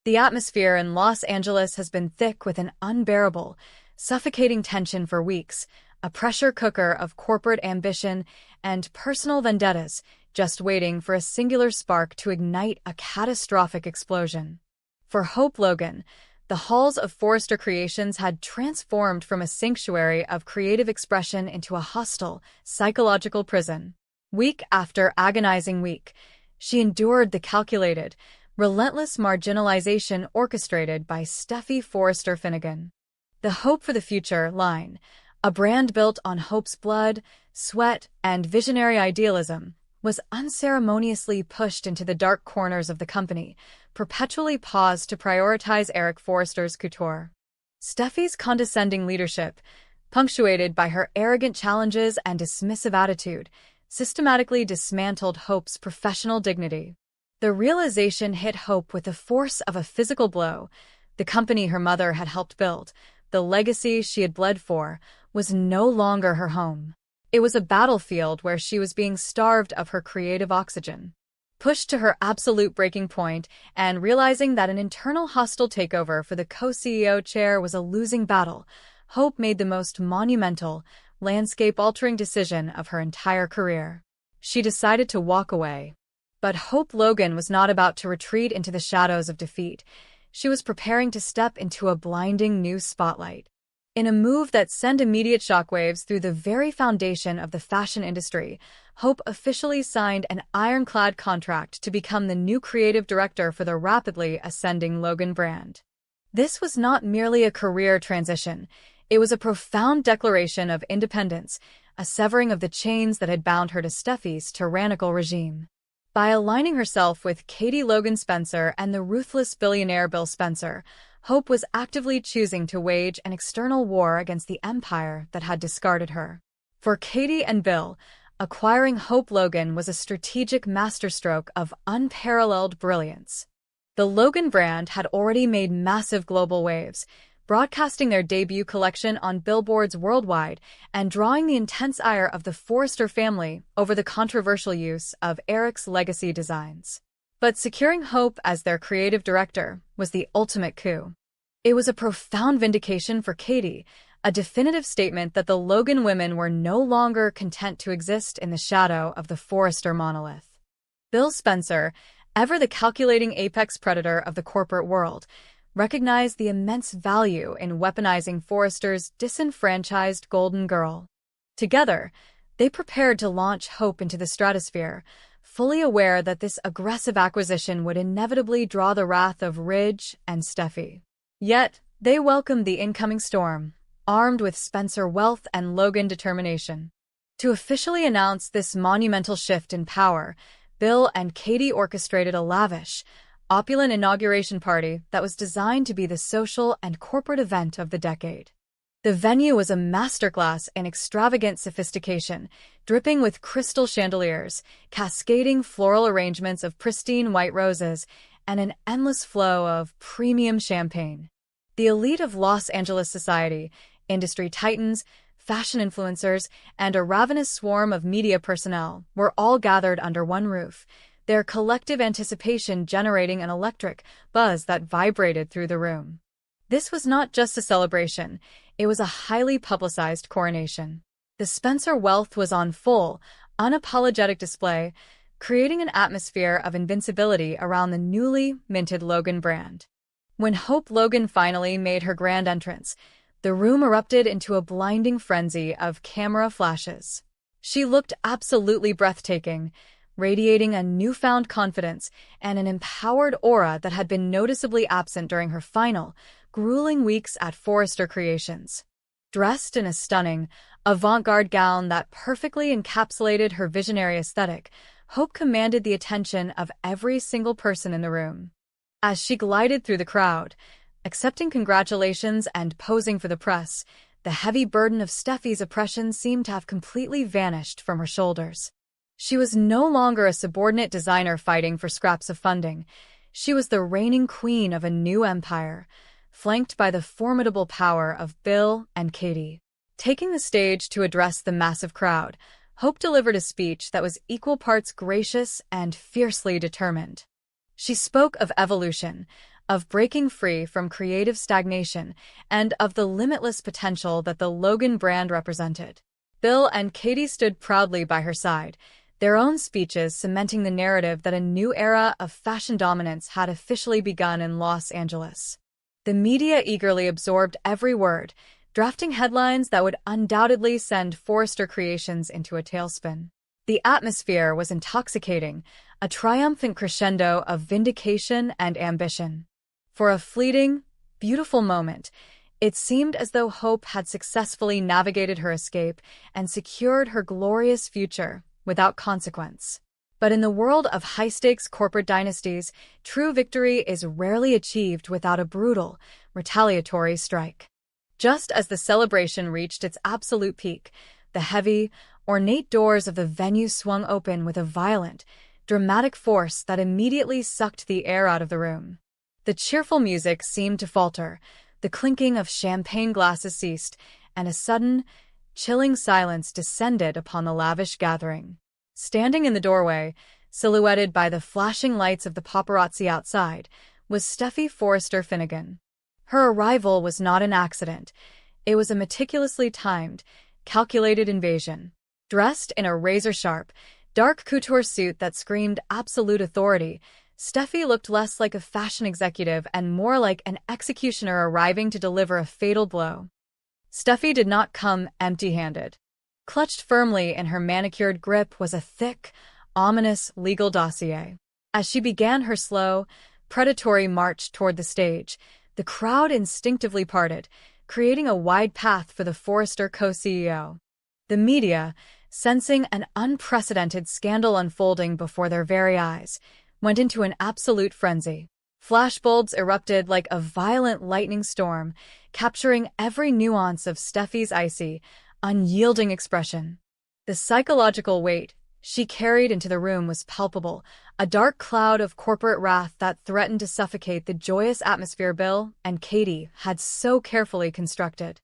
The atmosphere in Los Angeles has been thick with an unbearable, suffocating tension for weeks, a pressure cooker of corporate ambition and personal vendettas, just waiting for a singular spark to ignite a catastrophic explosion. For Hope Logan, the halls of Forrester Creations had transformed from a sanctuary of creative expression into a hostile, psychological prison. Week after agonizing week, she endured the calculated, relentless marginalization orchestrated by Steffy Forrester Finnegan. The Hope for the Future line, a brand built on Hope's blood, sweat, and visionary idealism, was unceremoniously pushed into the dark corners of the company, perpetually paused to prioritize Eric Forrester's couture. Steffi's condescending leadership, punctuated by her arrogant challenges and dismissive attitude, systematically dismantled Hope's professional dignity. The realization hit Hope with the force of a physical blow. The company her mother had helped build, the legacy she had bled for, was no longer her home. It was a battlefield where she was being starved of her creative oxygen. Pushed to her absolute breaking point and realizing that an internal hostile takeover for the co-CEO chair was a losing battle, Hope made the most monumental, landscape-altering decision of her entire career. She decided to walk away. But Hope Logan was not about to retreat into the shadows of defeat. She was preparing to step into a blinding new spotlight. In a move that sent immediate shockwaves through the very foundation of the fashion industry, Hope officially signed an ironclad contract to become the new creative director for the rapidly ascending Logan brand. This was not merely a career transition. It was a profound declaration of independence, a severing of the chains that had bound her to Steffi's tyrannical regime. By aligning herself with Katie Logan Spencer and the ruthless billionaire Bill Spencer, Hope was actively choosing to wage an external war against the empire that had discarded her. For Katie and Bill, acquiring Hope Logan was a strategic masterstroke of unparalleled brilliance. The Logan brand had already made massive global waves, broadcasting their debut collection on billboards worldwide and drawing the intense ire of the Forrester family over the controversial use of Eric's legacy designs. But securing Hope as their creative director was the ultimate coup. It was a profound vindication for Katie, a definitive statement that the Logan women were no longer content to exist in the shadow of the Forrester monolith. Bill Spencer, ever the calculating apex predator of the corporate world, recognized the immense value in weaponizing Forrester's disenfranchised golden girl. Together, they prepared to launch Hope into the stratosphere, fully aware that this aggressive acquisition would inevitably draw the wrath of Ridge and Steffi. Yet, they welcomed the incoming storm, armed with Spencer wealth and Logan determination. To officially announce this monumental shift in power, Bill and Katie orchestrated a lavish, opulent inauguration party that was designed to be the social and corporate event of the decade. The venue was a masterclass in extravagant sophistication, dripping with crystal chandeliers, cascading floral arrangements of pristine white roses, and an endless flow of premium champagne. The elite of Los Angeles society, industry titans, fashion influencers, and a ravenous swarm of media personnel were all gathered under one roof, their collective anticipation generating an electric buzz that vibrated through the room. This was not just a celebration, it was a highly publicized coronation. The Spencer wealth was on full, unapologetic display, creating an atmosphere of invincibility around the newly minted Logan brand. When Hope Logan finally made her grand entrance, the room erupted into a blinding frenzy of camera flashes. She looked absolutely breathtaking, radiating a newfound confidence and an empowered aura that had been noticeably absent during her final, grueling weeks at Forrester Creations. Dressed in a stunning, avant-garde gown that perfectly encapsulated her visionary aesthetic, Hope commanded the attention of every single person in the room. As she glided through the crowd, accepting congratulations and posing for the press, the heavy burden of Steffi's oppression seemed to have completely vanished from her shoulders. She was no longer a subordinate designer fighting for scraps of funding. She was the reigning queen of a new empire, flanked by the formidable power of Bill and Katie. Taking the stage to address the massive crowd, Hope delivered a speech that was equal parts gracious and fiercely determined. She spoke of evolution, of breaking free from creative stagnation, and of the limitless potential that the Logan brand represented. Bill and Katie stood proudly by her side, their own speeches cementing the narrative that a new era of fashion dominance had officially begun in Los Angeles. The media eagerly absorbed every word, drafting headlines that would undoubtedly send Forrester Creations into a tailspin. The atmosphere was intoxicating, a triumphant crescendo of vindication and ambition. For a fleeting, beautiful moment, it seemed as though Hope had successfully navigated her escape and secured her glorious future without consequence. But in the world of high-stakes corporate dynasties, true victory is rarely achieved without a brutal, retaliatory strike. Just as the celebration reached its absolute peak, the heavy, ornate doors of the venue swung open with a violent, dramatic force that immediately sucked the air out of the room. The cheerful music seemed to falter, the clinking of champagne glasses ceased, and a sudden, chilling silence descended upon the lavish gathering. Standing in the doorway, silhouetted by the flashing lights of the paparazzi outside, was Steffy Forrester Finnegan. Her arrival was not an accident. It was a meticulously timed, calculated invasion. Dressed in a razor-sharp, dark couture suit that screamed absolute authority, Steffy looked less like a fashion executive and more like an executioner arriving to deliver a fatal blow. Steffy did not come empty-handed. Clutched firmly in her manicured grip was a thick, ominous legal dossier. As she began her slow, predatory march toward the stage, the crowd instinctively parted, creating a wide path for the Forrester co-CEO. The media, sensing an unprecedented scandal unfolding before their very eyes, went into an absolute frenzy. Flashbulbs erupted like a violent lightning storm, capturing every nuance of Steffy's icy, unyielding expression. The psychological weight she carried into the room was palpable, a dark cloud of corporate wrath that threatened to suffocate the joyous atmosphere Bill and Katie had so carefully constructed.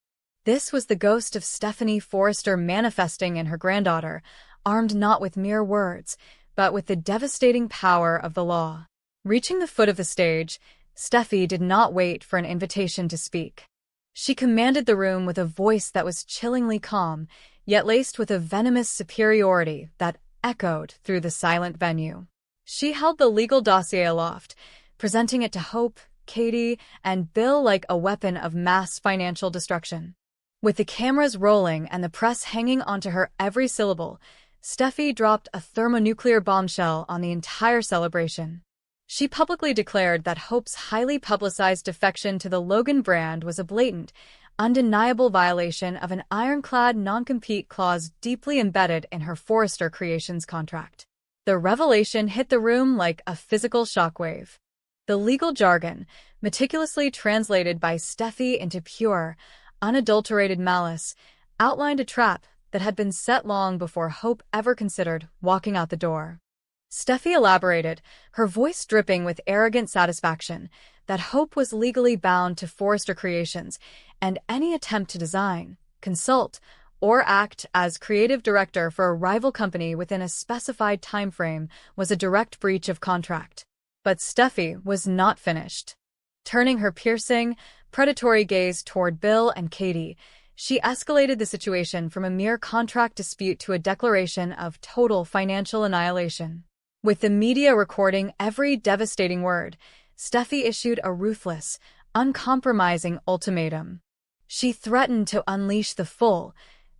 This was the ghost of Stephanie Forrester manifesting in her granddaughter, armed not with mere words, but with the devastating power of the law. Reaching the foot of the stage, Steffy did not wait for an invitation to speak. She commanded the room with a voice that was chillingly calm, yet laced with a venomous superiority that echoed through the silent venue. She held the legal dossier aloft, presenting it to Hope, Katie, and Bill like a weapon of mass financial destruction. With the cameras rolling and the press hanging onto her every syllable, Steffy dropped a thermonuclear bombshell on the entire celebration. She publicly declared that Hope's highly publicized defection to the Logan brand was a blatant, undeniable violation of an ironclad non-compete clause deeply embedded in her Forrester Creations contract. The revelation hit the room like a physical shockwave. The legal jargon, meticulously translated by Steffy into pure, unadulterated malice, outlined a trap that had been set long before Hope ever considered walking out the door. Steffy elaborated, her voice dripping with arrogant satisfaction, that Hope was legally bound to Forrester Creations, and any attempt to design, consult, or act as creative director for a rival company within a specified time frame was a direct breach of contract. But Steffy was not finished. Turning her piercing, predatory gaze toward Bill and Katie, she escalated the situation from a mere contract dispute to a declaration of total financial annihilation. With the media recording every devastating word, Steffy issued a ruthless, uncompromising ultimatum. She threatened to unleash the full,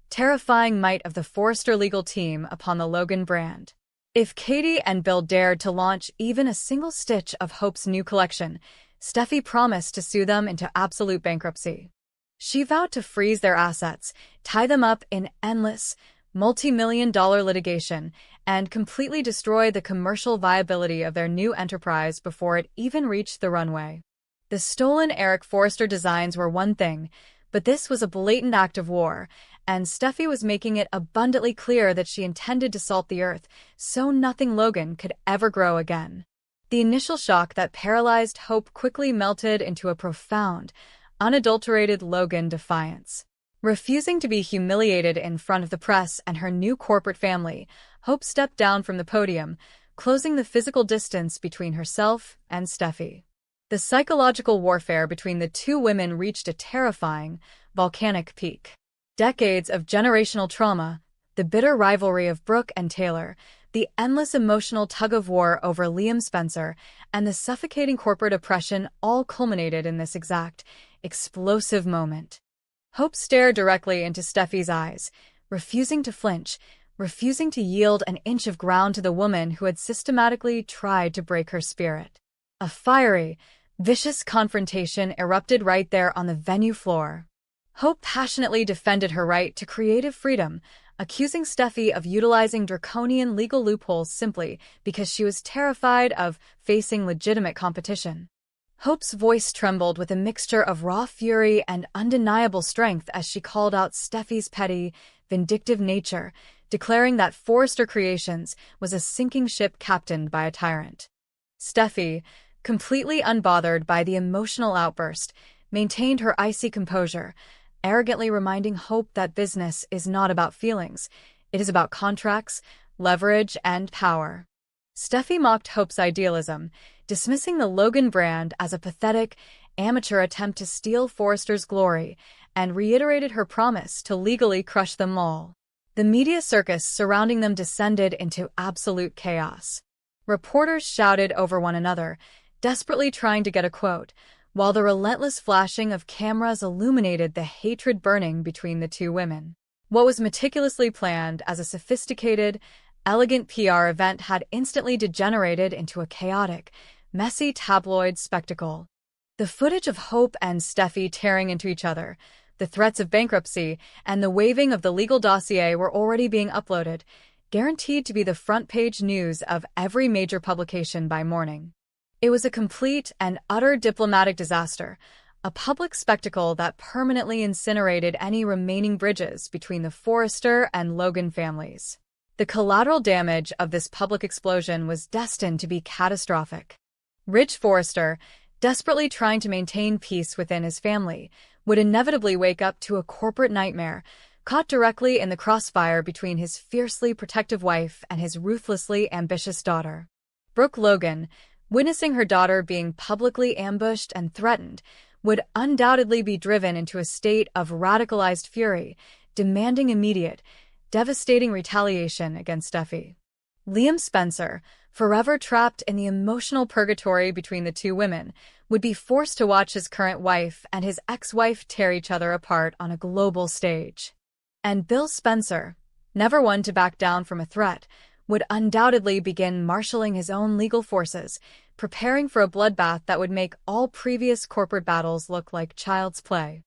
terrifying might of the Forrester legal team upon the Logan brand. If Katie and Bill dared to launch even a single stitch of Hope's new collection, Steffy promised to sue them into absolute bankruptcy. She vowed to freeze their assets, tie them up in endless, multi-million-dollar litigation, and completely destroy the commercial viability of their new enterprise before it even reached the runway. The stolen Eric Forrester designs were one thing, but this was a blatant act of war, and Steffy was making it abundantly clear that she intended to salt the earth so nothing Logan could ever grow again. The initial shock that paralyzed Hope quickly melted into a profound, unadulterated Logan defiance. Refusing to be humiliated in front of the press and her new corporate family, Hope stepped down from the podium, closing the physical distance between herself and Steffy. The psychological warfare between the two women reached a terrifying, volcanic peak. Decades of generational trauma, the bitter rivalry of Brooke and Taylor, the endless emotional tug-of-war over Liam Spencer, and the suffocating corporate oppression all culminated in this exact, explosive moment. Hope stared directly into Steffy's eyes, refusing to flinch, refusing to yield an inch of ground to the woman who had systematically tried to break her spirit. A fiery, vicious confrontation erupted right there on the venue floor. Hope passionately defended her right to creative freedom, accusing Steffy of utilizing draconian legal loopholes simply because she was terrified of facing legitimate competition. Hope's voice trembled with a mixture of raw fury and undeniable strength as she called out Steffy's petty, vindictive nature, declaring that Forrester Creations was a sinking ship captained by a tyrant. Steffy, completely unbothered by the emotional outburst, maintained her icy composure, arrogantly reminding Hope that business is not about feelings, it is about contracts, leverage, and power. Steffy mocked Hope's idealism, dismissing the Logan brand as a pathetic, amateur attempt to steal Forrester's glory, and reiterated her promise to legally crush them all. The media circus surrounding them descended into absolute chaos. Reporters shouted over one another, desperately trying to get a quote, while the relentless flashing of cameras illuminated the hatred burning between the two women. What was meticulously planned as a sophisticated, elegant PR event had instantly degenerated into a chaotic, messy tabloid spectacle. The footage of Hope and Steffy tearing into each other, the threats of bankruptcy, and the waving of the legal dossier were already being uploaded, guaranteed to be the front-page news of every major publication by morning. It was a complete and utter diplomatic disaster, a public spectacle that permanently incinerated any remaining bridges between the Forrester and Logan families. The collateral damage of this public explosion was destined to be catastrophic. Rich Forrester, desperately trying to maintain peace within his family, would inevitably wake up to a corporate nightmare, caught directly in the crossfire between his fiercely protective wife and his ruthlessly ambitious daughter. Brooke Logan, witnessing her daughter being publicly ambushed and threatened, would undoubtedly be driven into a state of radicalized fury, demanding immediate, devastating retaliation against Steffy. Liam Spencer, forever trapped in the emotional purgatory between the two women, would be forced to watch his current wife and his ex-wife tear each other apart on a global stage. And Bill Spencer, never one to back down from a threat, would undoubtedly begin marshalling his own legal forces, preparing for a bloodbath that would make all previous corporate battles look like child's play.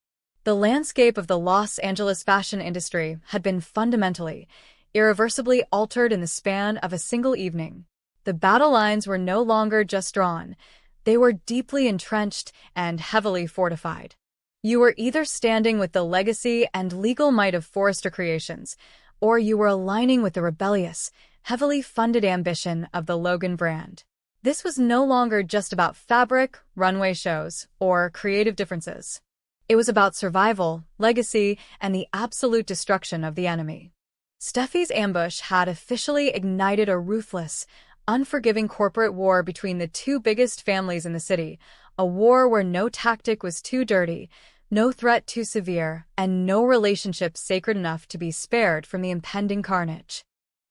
The landscape of the Los Angeles fashion industry had been fundamentally, irreversibly altered in the span of a single evening. The battle lines were no longer just drawn, they were deeply entrenched and heavily fortified. You were either standing with the legacy and legal might of Forrester Creations, or you were aligning with the rebellious, heavily funded ambition of the Logan brand. This was no longer just about fabric, runway shows, or creative differences. It was about survival, legacy, and the absolute destruction of the enemy. Steffy's ambush had officially ignited a ruthless, unforgiving corporate war between the two biggest families in the city, a war where no tactic was too dirty, no threat too severe, and no relationship sacred enough to be spared from the impending carnage.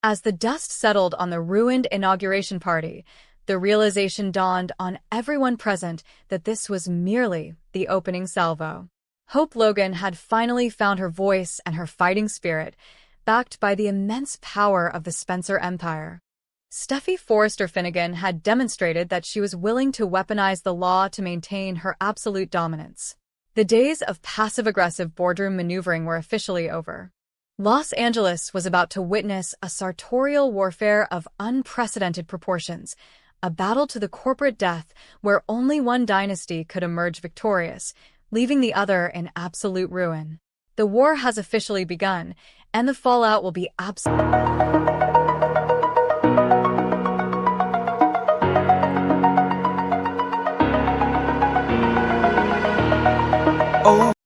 As the dust settled on the ruined inauguration party, the realization dawned on everyone present that this was merely the opening salvo. Hope Logan had finally found her voice and her fighting spirit, backed by the immense power of the Spencer empire. Steffy Forrester Finnegan had demonstrated that she was willing to weaponize the law to maintain her absolute dominance. The days of passive-aggressive boardroom maneuvering were officially over. Los Angeles was about to witness a sartorial warfare of unprecedented proportions, a battle to the corporate death where only one dynasty could emerge victorious, leaving the other in absolute ruin. The war has officially begun, and the fallout will be absolute.